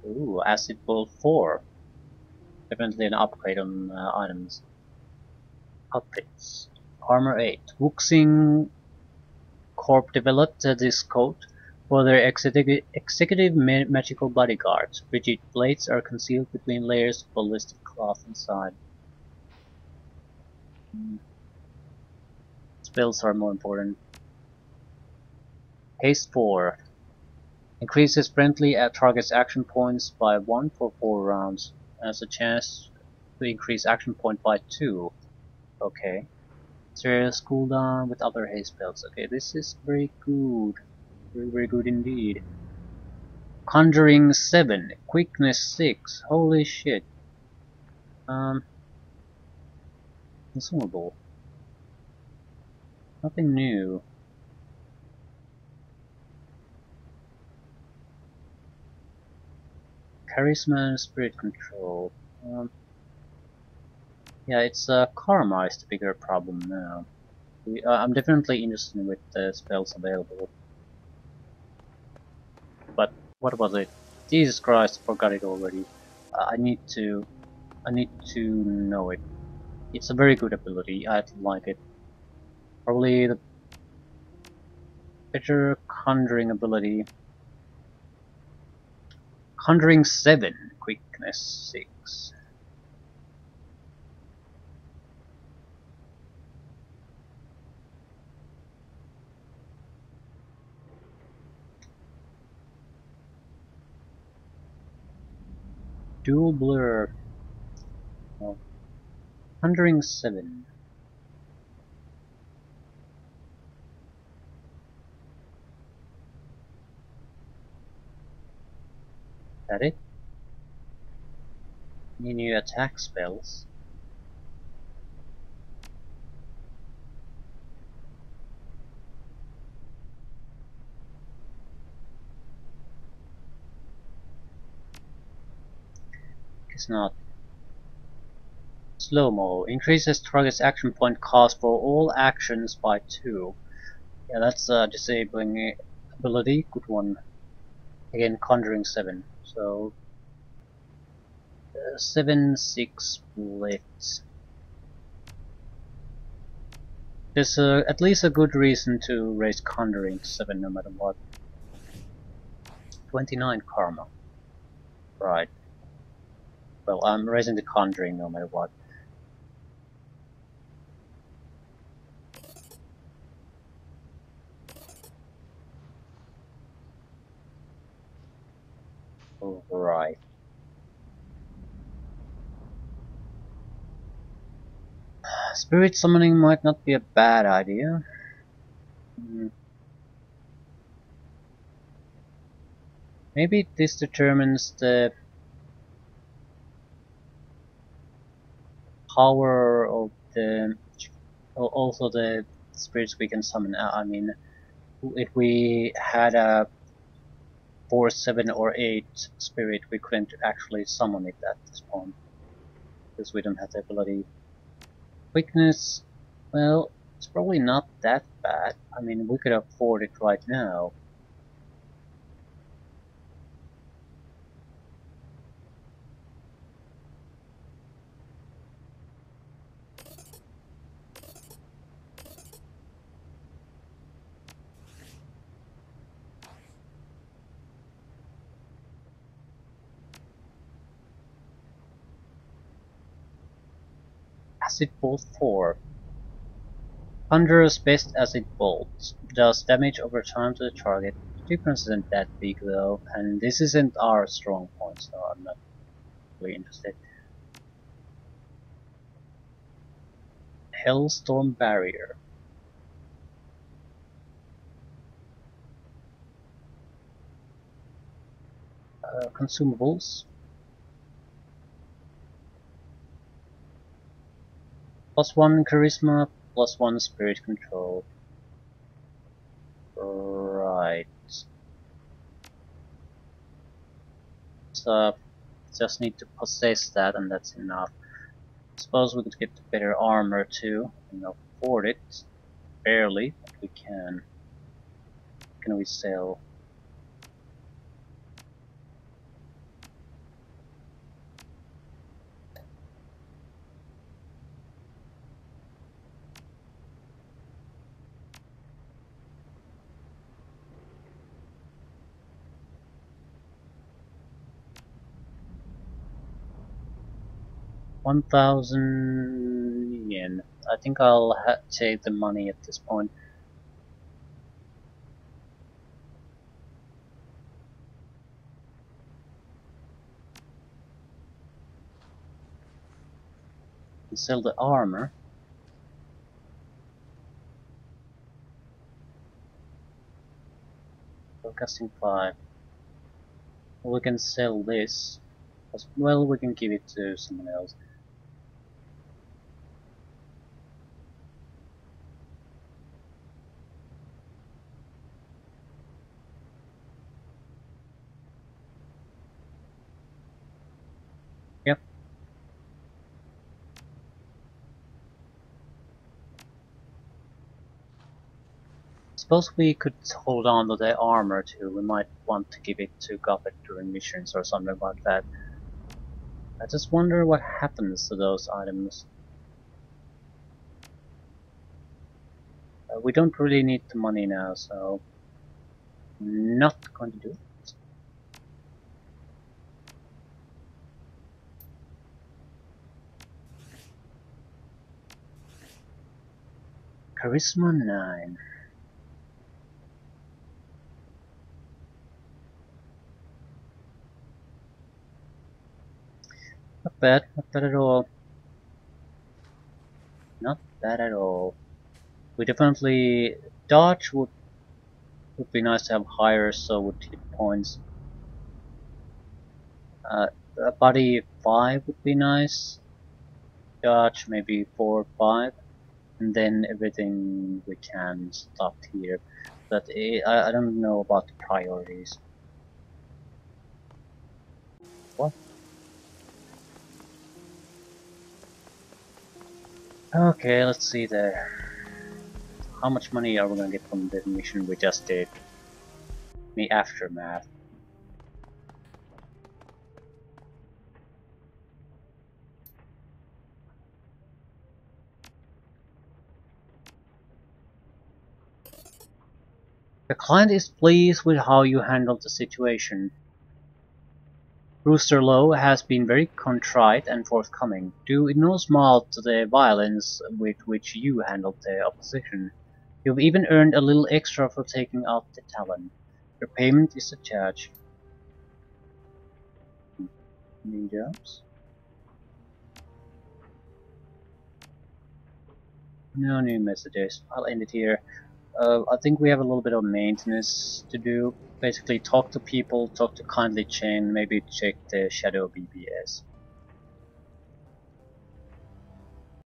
Ooh, Acid Bolt 4. Definitely an upgrade on items. Outfits. Armor 8. Wuxing Corp developed this coat for their executive magical bodyguards. Rigid blades are concealed between layers of ballistic cloth inside. Spells are more important. Haste 4. Increases friendly target's action points by 1 for 4 rounds. Has a chance to increase action point by 2. Okay. Serious cooldown with other haste spells. Okay, this is very good. Very, very good indeed. Conjuring 7. Quickness 6. Holy shit. Consumable. Nothing new. Charisma and spirit control. Yeah, it's karma is the bigger problem now. I'm definitely interested with the spells available. But what was it? Jesus Christ, I forgot it already. I need to know it. It's a very good ability. I like it. Probably the better conjuring ability. Conjuring 7, quickness 6. Dual blur. Well, Conjuring 7. That it? Any new attack spells? Guess not. Slow-mo. Increases target's action point cost for all actions by 2. Yeah, that's a disabling ability. Good one. Again, Conjuring 7. So, 7-6 splits. There's at least a good reason to raise Conjuring to 7 no matter what. 29 Karma. Right. Well, I'm raising the Conjuring no matter what. Right. Spirit summoning might not be a bad idea. Maybe this determines the power of the... also the spirits we can summon. I mean, if we had a 4, 7 or 8 spirit, we couldn't actually summon it at this point. Because we don't have the ability. Weakness, well, it's probably not that bad. I mean, we could afford it right now. Acid Bolt 4. Conjurer's best acid bolt. Does damage over time to the target. The difference isn't that big though, and this isn't our strong point, so I'm not really interested. Hellstorm Barrier. Consumables. +1 charisma, +1 spirit control. Right. So just need to possess that and that's enough. Suppose we could get better armor too, and afford it. Barely, but we can. Can we sell? $1,000 yen. I think I'll take the money at this point. And sell the armor. Forecasting 5. We can sell this. As well, we can give it to someone else. Yep. Suppose we could hold on to the armor too. We might want to give it to Gobbet during missions or something like that. I just wonder what happens to those items. We don't really need the money now, so not going to do it. Charisma 9. Not bad at all. bad at all. We definitely dodge would be nice to have higher, so would hit points. Uh, a body 5 would be nice. Dodge maybe 4 or 5, and then everything we can stop here. But I don't know about the priorities. What? Okay, let's see there. How much money are we gonna get from the mission we just did? The aftermath. The client is pleased with how you handled the situation. Rooster Lowe has been very contrite and forthcoming, due in no small to the violence with which you handled the opposition. You've even earned a little extra for taking out the Talon. Your payment is a charge. New jobs? No new messages. I'll end it here. I think we have a little bit of maintenance to do. Basically talk to people, talk to Kindly Chain, maybe check the Shadow BBS.